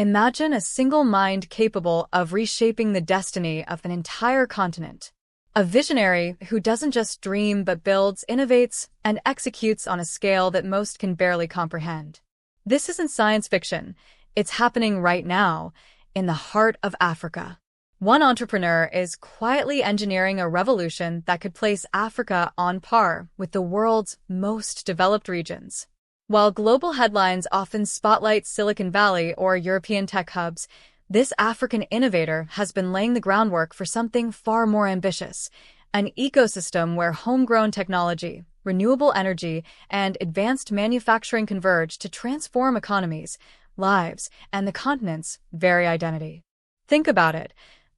Imagine a single mind capable of reshaping the destiny of an entire continent. A visionary who doesn't just dream but builds, innovates, and executes on a scale that most can barely comprehend. This isn't science fiction. It's happening right now, in the heart of Africa. One entrepreneur is quietly engineering a revolution that could place Africa on par with the world's most developed regions. While global headlines often spotlight Silicon Valley or European tech hubs, this African innovator has been laying the groundwork for something far more ambitious, an ecosystem where homegrown technology, renewable energy, and advanced manufacturing converge to transform economies, lives, and the continent's very identity. Think about it.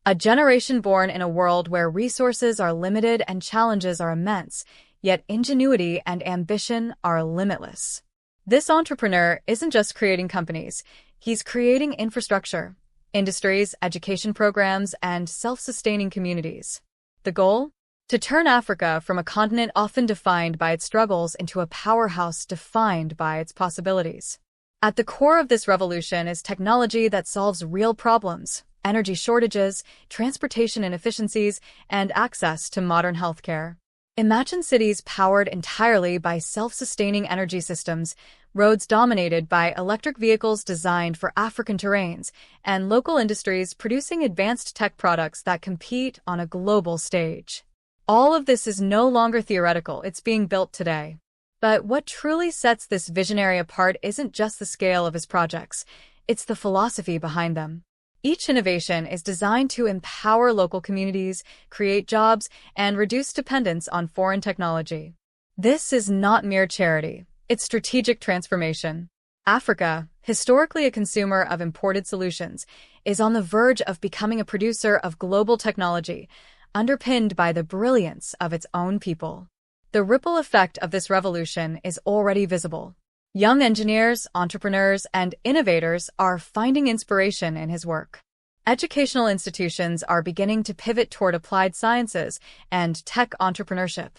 A generation born in a world where resources are limited and challenges are immense, yet ingenuity and ambition are limitless. This entrepreneur isn't just creating companies, he's creating infrastructure, industries, education programs, and self-sustaining communities. The goal? To turn Africa from a continent often defined by its struggles into a powerhouse defined by its possibilities. At the core of this revolution is technology that solves real problems: energy shortages, transportation inefficiencies, and access to modern healthcare. Imagine cities powered entirely by self-sustaining energy systems, roads dominated by electric vehicles designed for African terrains, and local industries producing advanced tech products that compete on a global stage. All of this is no longer theoretical, it's being built today. But what truly sets this visionary apart isn't just the scale of his projects, it's the philosophy behind them. Each innovation is designed to empower local communities, create jobs, and reduce dependence on foreign technology. This is not mere charity, it's strategic transformation. Africa, historically a consumer of imported solutions, is on the verge of becoming a producer of global technology, underpinned by the brilliance of its own people. The ripple effect of this revolution is already visible. Young engineers, entrepreneurs, and innovators are finding inspiration in his work. Educational institutions are beginning to pivot toward applied sciences and tech entrepreneurship.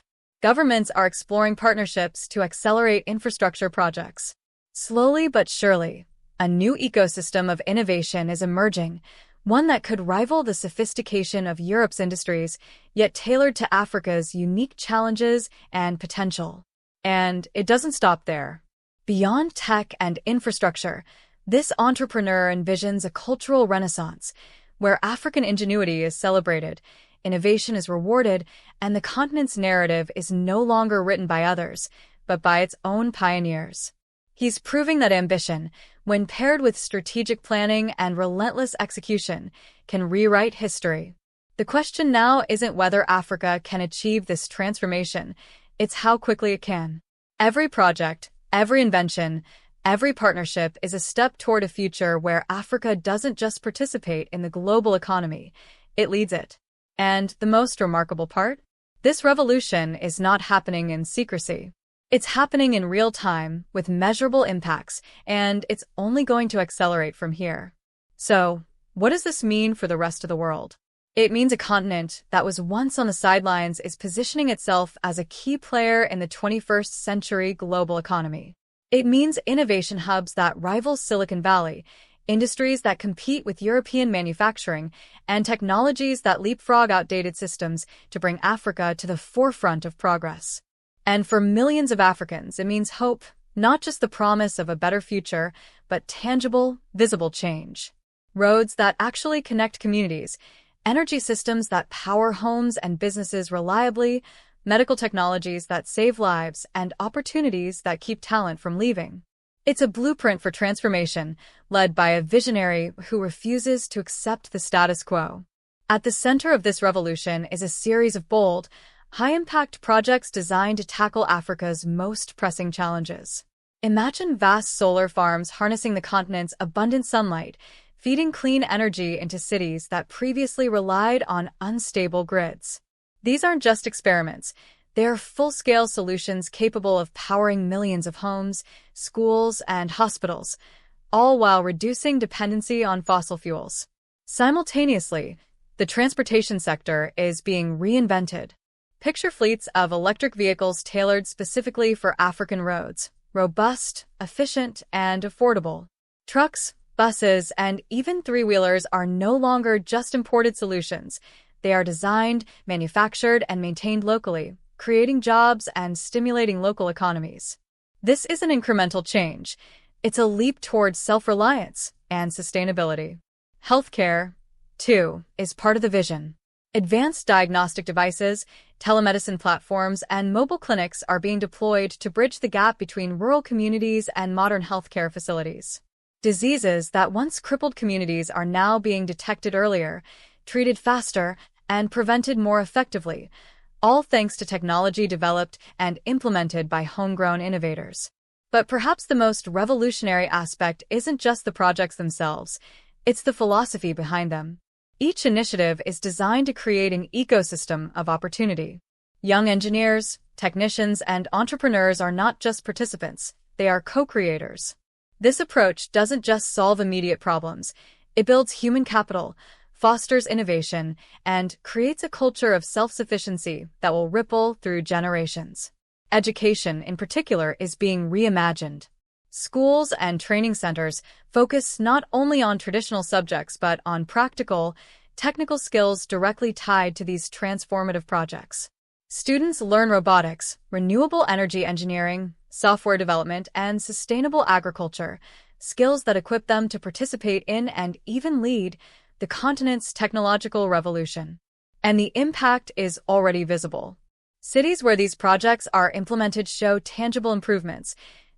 Governments are exploring partnerships to accelerate infrastructure projects. Slowly but surely, a new ecosystem of innovation is emerging, one that could rival the sophistication of Europe's industries, yet tailored to Africa's unique challenges and potential. And it doesn't stop there. Beyond tech and infrastructure, this entrepreneur envisions a cultural renaissance where African ingenuity is celebrated, innovation is rewarded, and the continent's narrative is no longer written by others, but by its own pioneers. He's proving that ambition, when paired with strategic planning and relentless execution, can rewrite history. The question now isn't whether Africa can achieve this transformation, it's how quickly it can. Every project, every invention, every partnership is a step toward a future where Africa doesn't just participate in the global economy, it leads it. And the most remarkable part? This revolution is not happening in secrecy. It's happening in real time, with measurable impacts, and it's only going to accelerate from here. So, what does this mean for the rest of the world? It means a continent that was once on the sidelines is positioning itself as a key player in the 21st century global economy. It means innovation hubs that rival Silicon Valley, industries that compete with European manufacturing, and technologies that leapfrog outdated systems to bring Africa to the forefront of progress. And for millions of Africans, it means hope, not just the promise of a better future, but tangible, visible change. Roads that actually connect communities, energy systems that power homes and businesses reliably, medical technologies that save lives, and opportunities that keep talent from leaving. It's a blueprint for transformation, led by a visionary who refuses to accept the status quo. At the center of this revolution is a series of bold, high-impact projects designed to tackle Africa's most pressing challenges. Imagine vast solar farms harnessing the continent's abundant sunlight, feeding clean energy into cities that previously relied on unstable grids. These aren't just experiments. They're full-scale solutions capable of powering millions of homes, schools, and hospitals, all while reducing dependency on fossil fuels. Simultaneously, the transportation sector is being reinvented. Picture fleets of electric vehicles tailored specifically for African roads, robust, efficient, and affordable. Trucks, buses, and even three-wheelers are no longer just imported solutions. They are designed, manufactured, and maintained locally, creating jobs and stimulating local economies. This is an incremental change. It's a leap towards self-reliance and sustainability. Healthcare, too, is part of the vision. Advanced diagnostic devices, telemedicine platforms, and mobile clinics are being deployed to bridge the gap between rural communities and modern healthcare facilities. Diseases that once crippled communities are now being detected earlier, treated faster, and prevented more effectively, all thanks to technology developed and implemented by homegrown innovators. But perhaps the most revolutionary aspect isn't just the projects themselves, it's the philosophy behind them. Each initiative is designed to create an ecosystem of opportunity. Young engineers, technicians, and entrepreneurs are not just participants, they are co-creators. This approach doesn't just solve immediate problems, it builds human capital, fosters innovation, and creates a culture of self-sufficiency that will ripple through generations. Education, in particular, is being reimagined. Schools and training centers focus not only on traditional subjects but on practical, technical skills directly tied to these transformative projects. Students learn robotics, renewable energy engineering, software development, and sustainable agriculture, skills that equip them to participate in and even lead the continent's technological revolution. And the impact is already visible. Cities where these projects are implemented show tangible improvements: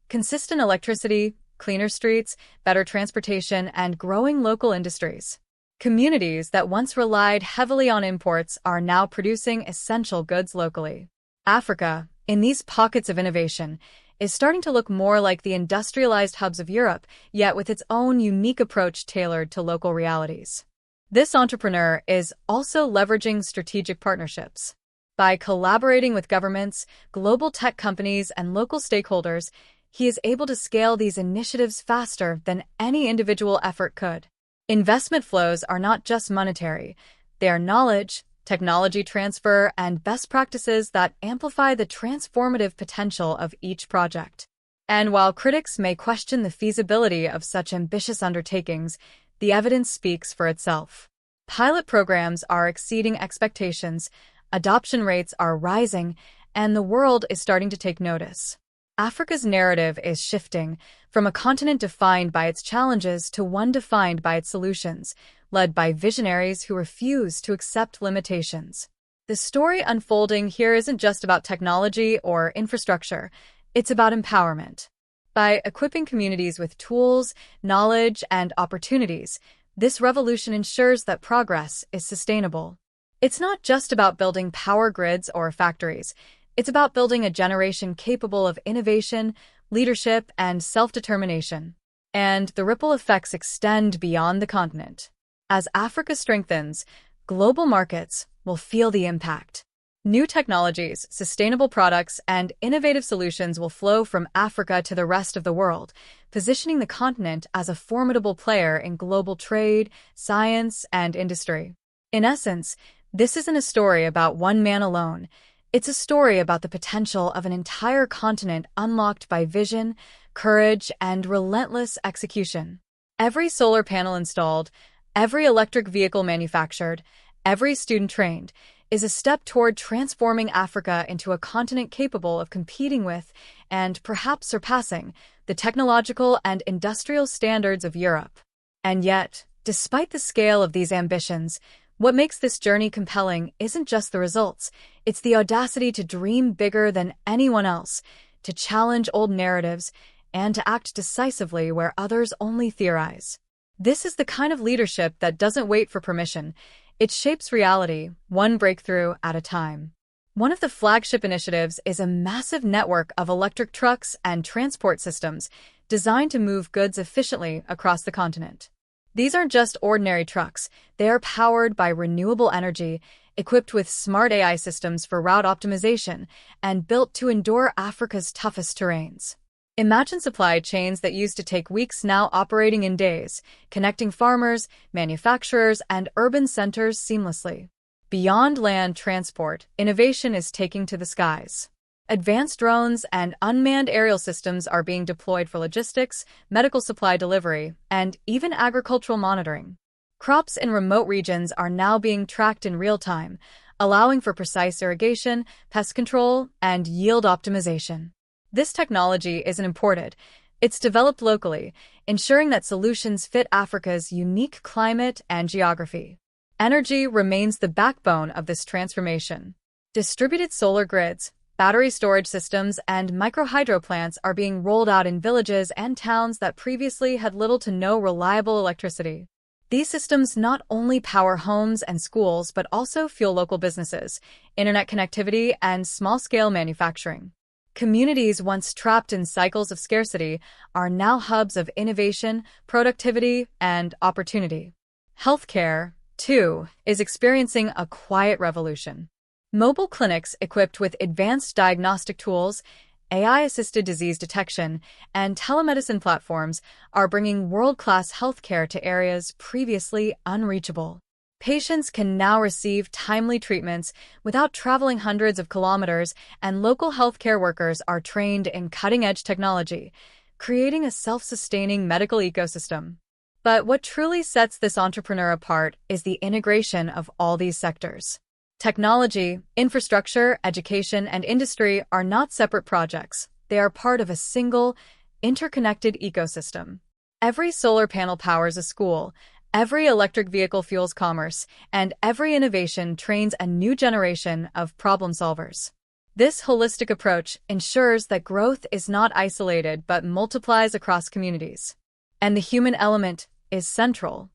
consistent electricity, cleaner streets, better transportation, and growing local industries. Communities that once relied heavily on imports are now producing essential goods locally. Africa, in these pockets of innovation, is starting to look more like the industrialized hubs of Europe, yet with its own unique approach tailored to local realities. This entrepreneur is also leveraging strategic partnerships. By collaborating with governments, global tech companies, and local stakeholders, he is able to scale these initiatives faster than any individual effort could. Investment flows are not just monetary. They are knowledge, technology transfer, and best practices that amplify the transformative potential of each project. And while critics may question the feasibility of such ambitious undertakings, the evidence speaks for itself. Pilot programs are exceeding expectations, adoption rates are rising, and the world is starting to take notice. Africa's narrative is shifting from a continent defined by its challenges to one defined by its solutions, led by visionaries who refuse to accept limitations. The story unfolding here isn't just about technology or infrastructure, it's about empowerment. By equipping communities with tools, knowledge, and opportunities, this revolution ensures that progress is sustainable. It's not just about building power grids or factories. It's about building a generation capable of innovation, leadership, and self-determination. And the ripple effects extend beyond the continent. As Africa strengthens, global markets will feel the impact. New technologies, sustainable products, and innovative solutions will flow from Africa to the rest of the world, positioning the continent as a formidable player in global trade, science, and industry. In essence, this isn't a story about one man alone. It's a story about the potential of an entire continent unlocked by vision, courage, and relentless execution. Every solar panel installed, every electric vehicle manufactured, every student trained is a step toward transforming Africa into a continent capable of competing with, and perhaps surpassing, the technological and industrial standards of Europe. And yet, despite the scale of these ambitions, what makes this journey compelling isn't just the results, it's the audacity to dream bigger than anyone else, to challenge old narratives, and to act decisively where others only theorize. This is the kind of leadership that doesn't wait for permission. It shapes reality, one breakthrough at a time. One of the flagship initiatives is a massive network of electric trucks and transport systems designed to move goods efficiently across the continent. These aren't just ordinary trucks. They are powered by renewable energy, equipped with smart AI systems for route optimization, and built to endure Africa's toughest terrains. Imagine supply chains that used to take weeks now operating in days, connecting farmers, manufacturers, and urban centers seamlessly. Beyond land transport, innovation is taking to the skies. Advanced drones and unmanned aerial systems are being deployed for logistics, medical supply delivery, and even agricultural monitoring. Crops in remote regions are now being tracked in real time, allowing for precise irrigation, pest control, and yield optimization. This technology isn't imported. It's developed locally, ensuring that solutions fit Africa's unique climate and geography. Energy remains the backbone of this transformation. Distributed solar grids, battery storage systems, and microhydro plants are being rolled out in villages and towns that previously had little to no reliable electricity. These systems not only power homes and schools but also fuel local businesses, internet connectivity, and small-scale manufacturing. Communities once trapped in cycles of scarcity are now hubs of innovation, productivity, and opportunity. Healthcare, too, is experiencing a quiet revolution. Mobile clinics equipped with advanced diagnostic tools, AI-assisted disease detection, and telemedicine platforms are bringing world-class healthcare to areas previously unreachable. Patients can now receive timely treatments without traveling hundreds of kilometers, and local healthcare workers are trained in cutting-edge technology, creating a self-sustaining medical ecosystem. But what truly sets this entrepreneur apart is the integration of all these sectors. Technology, infrastructure, education, and industry are not separate projects. They are part of a single, interconnected ecosystem. Every solar panel powers a school, every electric vehicle fuels commerce, and every innovation trains a new generation of problem solvers. This holistic approach ensures that growth is not isolated but multiplies across communities. And the human element is central.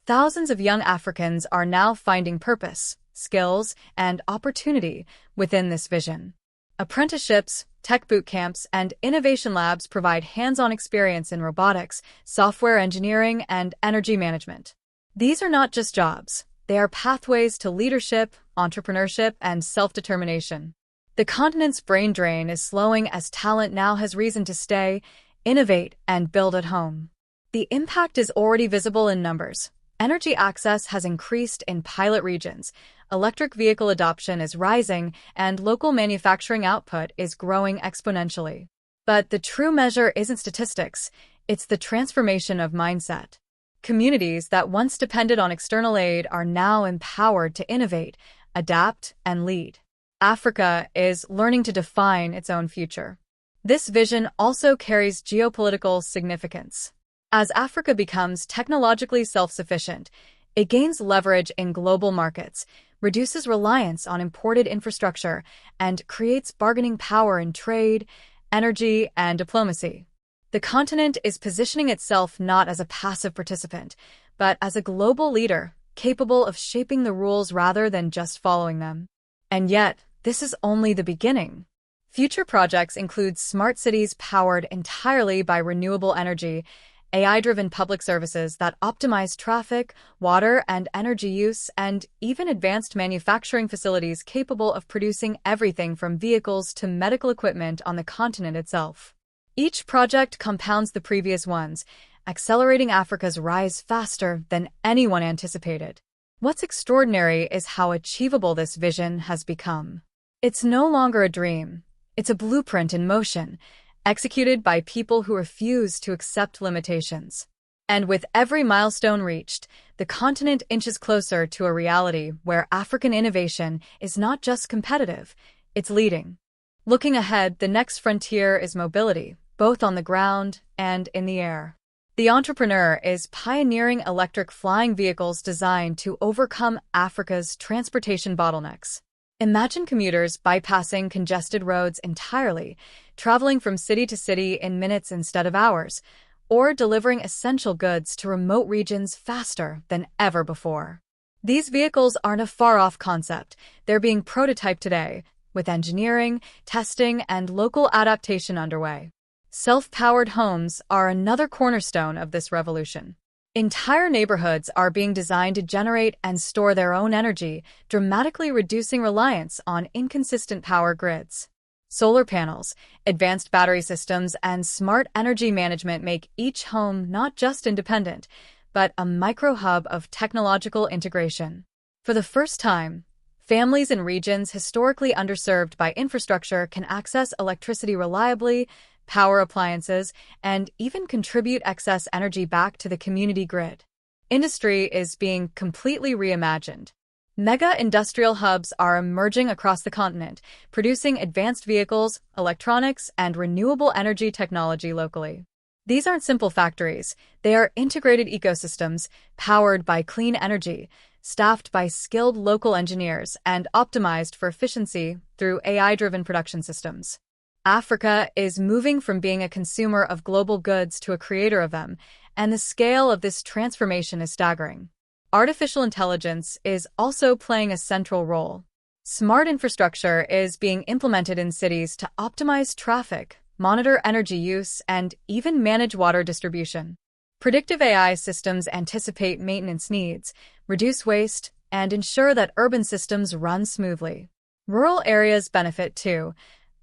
Thousands of young Africans are now finding purpose, skills, and opportunity within this vision. Apprenticeships, tech boot camps, and innovation labs provide hands-on experience in robotics, software engineering, and energy management. These are not just jobs. They are pathways to leadership, entrepreneurship, and self-determination. The continent's brain drain is slowing as talent now has reason to stay, innovate, and build at home. The impact is already visible in numbers. Energy access has increased in pilot regions, electric vehicle adoption is rising, and local manufacturing output is growing exponentially. But the true measure isn't statistics, it's the transformation of mindset. Communities that once depended on external aid are now empowered to innovate, adapt, and lead. Africa is learning to define its own future. This vision also carries geopolitical significance. As Africa becomes technologically self-sufficient, it gains leverage in global markets, reduces reliance on imported infrastructure, and creates bargaining power in trade, energy, and diplomacy. The continent is positioning itself not as a passive participant, but as a global leader, capable of shaping the rules rather than just following them. And yet, this is only the beginning. Future projects include smart cities powered entirely by renewable energy, AI-driven public services that optimize traffic, water, and energy use, and even advanced manufacturing facilities capable of producing everything from vehicles to medical equipment on the continent itself. Each project compounds the previous ones, accelerating Africa's rise faster than anyone anticipated. What's extraordinary is how achievable this vision has become. It's no longer a dream. It's a blueprint in motion, executed by people who refuse to accept limitations. And with every milestone reached, the continent inches closer to a reality where African innovation is not just competitive, it's leading. Looking ahead, the next frontier is mobility, both on the ground and in the air. The entrepreneur is pioneering electric flying vehicles designed to overcome Africa's transportation bottlenecks. Imagine commuters bypassing congested roads entirely, traveling from city to city in minutes instead of hours, or delivering essential goods to remote regions faster than ever before. These vehicles aren't a far-off concept. They're being prototyped today, with engineering, testing, and local adaptation underway. Self-powered homes are another cornerstone of this revolution. Entire neighborhoods are being designed to generate and store their own energy, dramatically reducing reliance on inconsistent power grids. Solar panels, advanced battery systems, and smart energy management make each home not just independent, but a micro-hub of technological integration. For the first time, Families in regions historically underserved by infrastructure can access electricity reliably, power appliances, and even contribute excess energy back to the community grid. Industry is being completely reimagined. Mega industrial hubs are emerging across the continent, producing advanced vehicles, electronics, and renewable energy technology locally. These aren't simple factories. They are integrated ecosystems, powered by clean energy, staffed by skilled local engineers, and optimized for efficiency through AI-driven production systems. Africa is moving from being a consumer of global goods to a creator of them, and the scale of this transformation is staggering. Artificial intelligence is also playing a central role. Smart infrastructure is being implemented in cities to optimize traffic, monitor energy use, and even manage water distribution. Predictive AI systems anticipate maintenance needs, reduce waste, and ensure that urban systems run smoothly. Rural areas benefit too.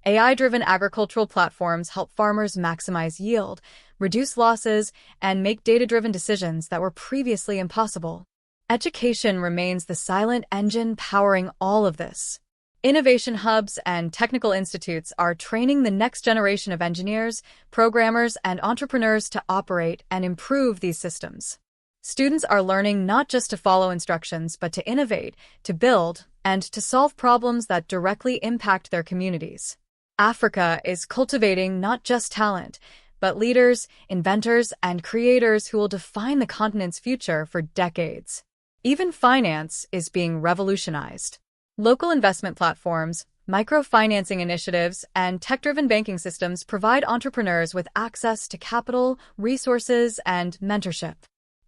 AI-driven agricultural platforms help farmers maximize yield, reduce losses, and make data-driven decisions that were previously impossible. Education remains the silent engine powering all of this. Innovation hubs and technical institutes are training the next generation of engineers, programmers, and entrepreneurs to operate and improve these systems. Students are learning not just to follow instructions, but to innovate, to build, and to solve problems that directly impact their communities. Africa is cultivating not just talent, but leaders, inventors, and creators who will define the continent's future for decades. Even finance is being revolutionized. Local investment platforms, microfinancing initiatives, and tech-driven banking systems provide entrepreneurs with access to capital, resources, and mentorship.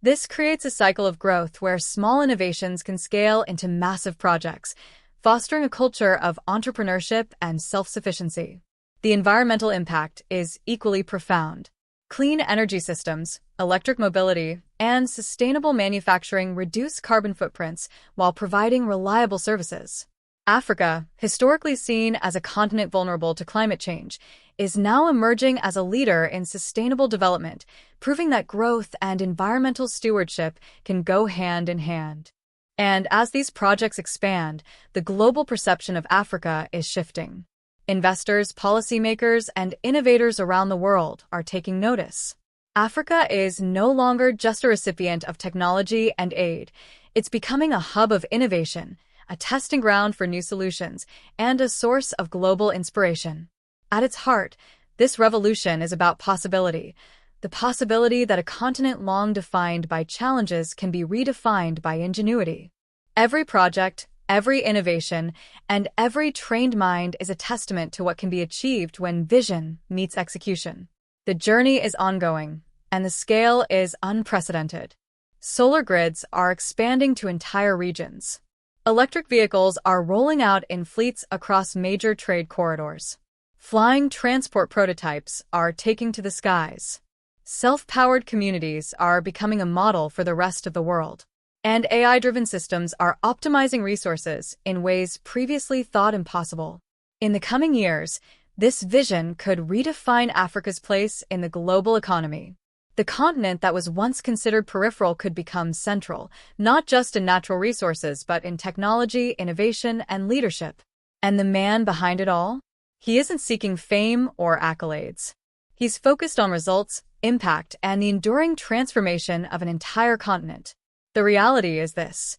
This creates a cycle of growth where small innovations can scale into massive projects, fostering a culture of entrepreneurship and self-sufficiency. The environmental impact is equally profound. Clean energy systems, electric mobility, and sustainable manufacturing reduce carbon footprints while providing reliable services. Africa, historically seen as a continent vulnerable to climate change, is now emerging as a leader in sustainable development, proving that growth and environmental stewardship can go hand in hand. And as these projects expand, the global perception of Africa is shifting. Investors, policymakers, and innovators around the world are taking notice. Africa is no longer just a recipient of technology and aid. It's becoming a hub of innovation, a testing ground for new solutions, and a source of global inspiration. At its heart, this revolution is about possibility, the possibility that a continent long defined by challenges can be redefined by ingenuity. Every project, every innovation, and every trained mind is a testament to what can be achieved when vision meets execution. The journey is ongoing, and the scale is unprecedented. Solar grids are expanding to entire regions. Electric vehicles are rolling out in fleets across major trade corridors. Flying transport prototypes are taking to the skies. Self-powered communities are becoming a model for the rest of the world. And AI-driven systems are optimizing resources in ways previously thought impossible. In the coming years, this vision could redefine Africa's place in the global economy. The continent that was once considered peripheral could become central, not just in natural resources, but in technology, innovation, and leadership. And the man behind it all? He isn't seeking fame or accolades. He's focused on results, impact, and the enduring transformation of an entire continent. The reality is this: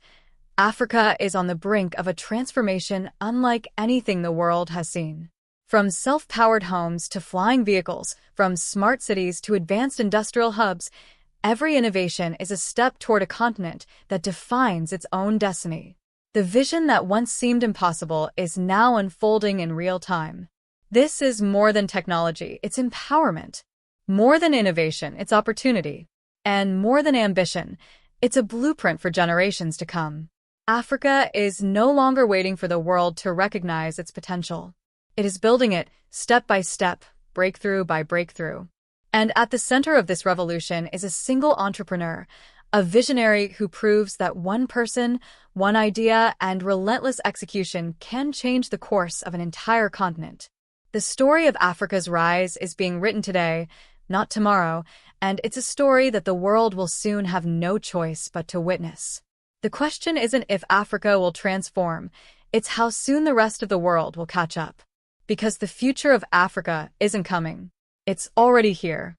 Africa is on the brink of a transformation unlike anything the world has seen. From self-powered homes to flying vehicles, from smart cities to advanced industrial hubs, every innovation is a step toward a continent that defines its own destiny. The vision that once seemed impossible is now unfolding in real time. This is more than technology, it's empowerment. More than innovation, it's opportunity. And more than ambition, it's a blueprint for generations to come. Africa is no longer waiting for the world to recognize its potential. It is building it step by step, breakthrough by breakthrough. And at the center of this revolution is a single entrepreneur, a visionary who proves that one person, one idea, and relentless execution can change the course of an entire continent. The story of Africa's rise is being written today, not tomorrow, and it's a story that the world will soon have no choice but to witness. The question isn't if Africa will transform, It's how soon the rest of the world will catch up. Because the future of Africa isn't coming. It's already here.